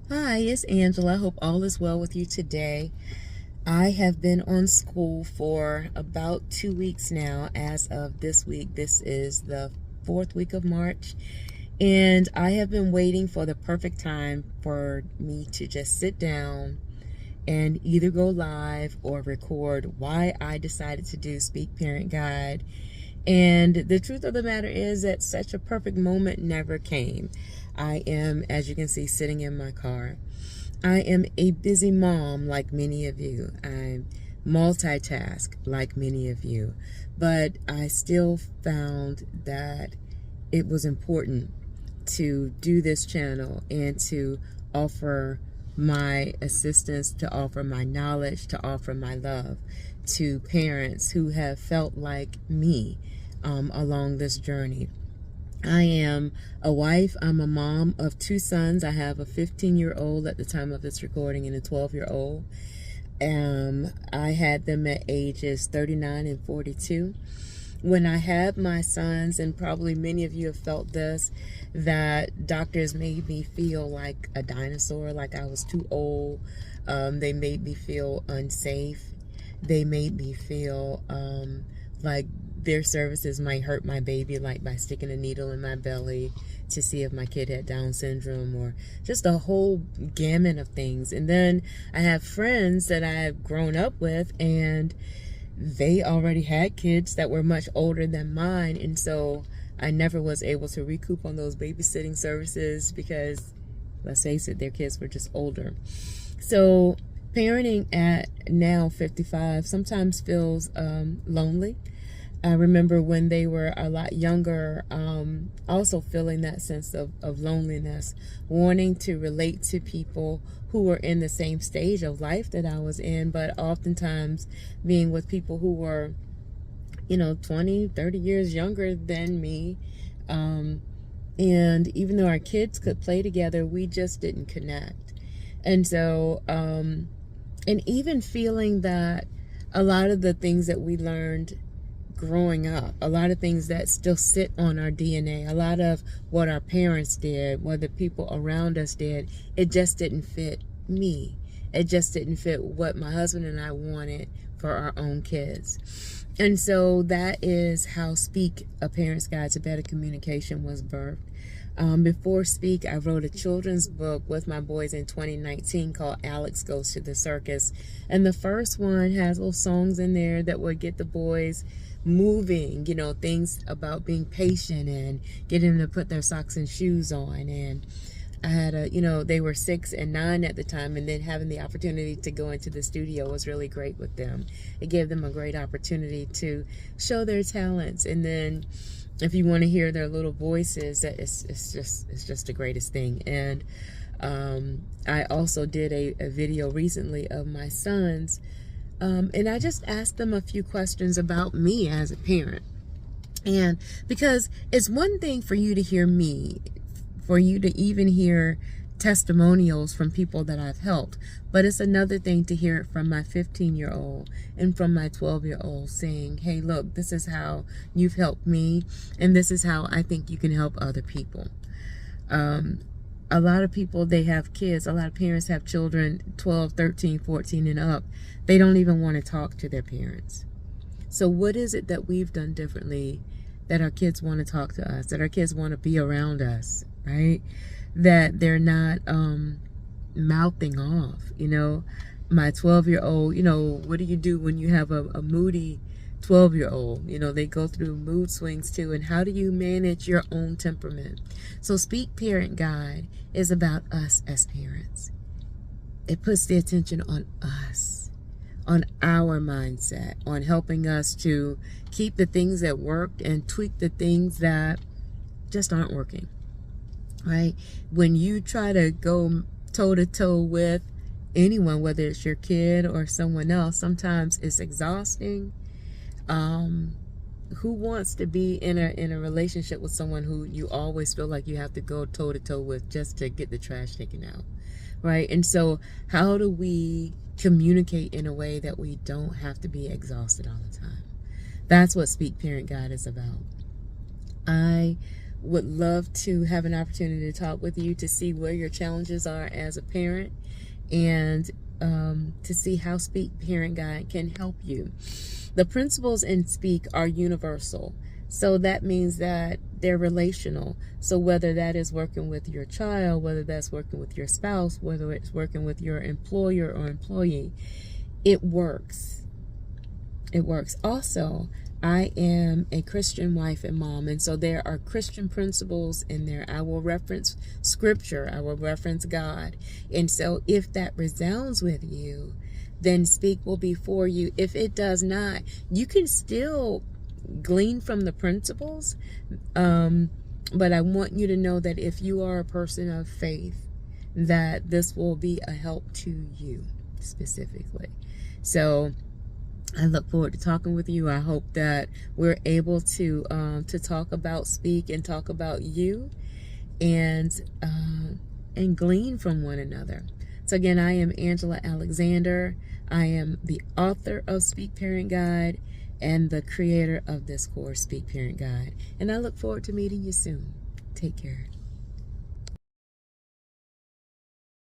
Hi, it's Angela. I hope all is well with you today. I have been on school for about 2 weeks now. As of this week, this is the fourth week of March, and I have been waiting for the perfect time for me to just sit down and either go live or record why I decided to do Speak Parent Guide. And the truth of the matter is that such a perfect moment never came. I am, as you can see, sitting in my car. I am a busy mom like many of you. I multitask like many of you. But I still found that it was important to do this channel and to offer my assistance, to offer my knowledge, to offer my love to parents who have felt like me along this journey. I am a wife. I'm a mom of two sons. I have a 15-year-old at the time of this recording and a 12-year-old. I had them at ages 39 and 42. When I had my sons, and probably many of you have felt this, that doctors made me feel like a dinosaur, like I was too old. They made me feel unsafe. They made me feel like their services might hurt my baby, like by sticking a needle in my belly to see if my kid had Down syndrome, or just a whole gamut of things. And then I have friends that I've grown up with, and they already had kids that were much older than mine, and so I never was able to recoup on those babysitting services because, let's face it, their kids were just older. So parenting at now 55 sometimes feels lonely. I remember when they were a lot younger, also feeling that sense of loneliness, wanting to relate to people who were in the same stage of life that I was in, but oftentimes being with people who were, 20, 30 years younger than me. And even though our kids could play together, we just didn't connect. And so, and even feeling that a lot of the things that we learned growing up, a lot of things that still sit on our DNA, a lot of what our parents did, what the people around us did, it just didn't fit me. It just didn't fit what my husband and I wanted for our own kids. And so that is how Speak, A Parent's Guide to Better Communication was birthed. Before Speak, I wrote a children's book with my boys in 2019 called Alex Goes to the Circus. And the first one has little songs in there that would get the boys moving, things about being patient and getting them to put their socks and shoes on. And I had they were 6 and 9 at the time, and then having the opportunity to go into the studio was really great with them. It gave them a great opportunity to show their talents. And then if you want to hear their little voices, it's just the greatest thing. And I also did a video recently of my sons, and I just asked them a few questions about me as a parent. And because it's one thing for you to hear me, for you to even hear testimonials from people that I've helped, but it's another thing to hear it from my 15-year-old and from my 12-year-old saying, hey, look, this is how you've helped me, and this is how I think you can help other people. A lot of people, they have kids, a lot of parents have children 12, 13, 14 and up. They don't even want to talk to their parents. So what is it that we've done differently that our kids want to talk to us, that our kids want to be around us, right? That they're not mouthing off. My 12-year-old, what do you do when you have a moody 12-year-old? They go through mood swings too. And how do you manage your own temperament? So Speak Parent Guide is about us as parents. It puts the attention on us, on our mindset, on helping us to keep the things that worked and tweak the things that just aren't working, right? When you try to go toe-to-toe with anyone, whether it's your kid or someone else, sometimes it's exhausting. Who wants to be in a relationship with someone who you always feel like you have to go toe-to-toe with just to get the trash taken out, right? And so how do we communicate in a way that we don't have to be exhausted all the time? That's what Speak Parent Guide is about. I Would love to have an opportunity to talk with you to see where your challenges are as a parent, and to see how Speak Parent Guide can help you. The principles in Speak are universal. So that means that they're relational. So whether that is working with your child, whether that's working with your spouse, whether it's working with your employer or employee, it works. It works. Also, I am a Christian wife and mom, and so there are Christian principles in there. I will reference scripture, I will reference God. And so if that resounds with you, then Speak will be for you. If it does not, you can still glean from the principles, but I want you to know that if you are a person of faith, that this will be a help to you specifically. So I look forward to talking with you. I hope that we're able to talk about Speak and talk about you, and glean from one another. So again, I am Angela Alexander. I am the author of Speak Parent Guide and the creator of this course, Speak Parent Guide. And I look forward to meeting you soon. Take care.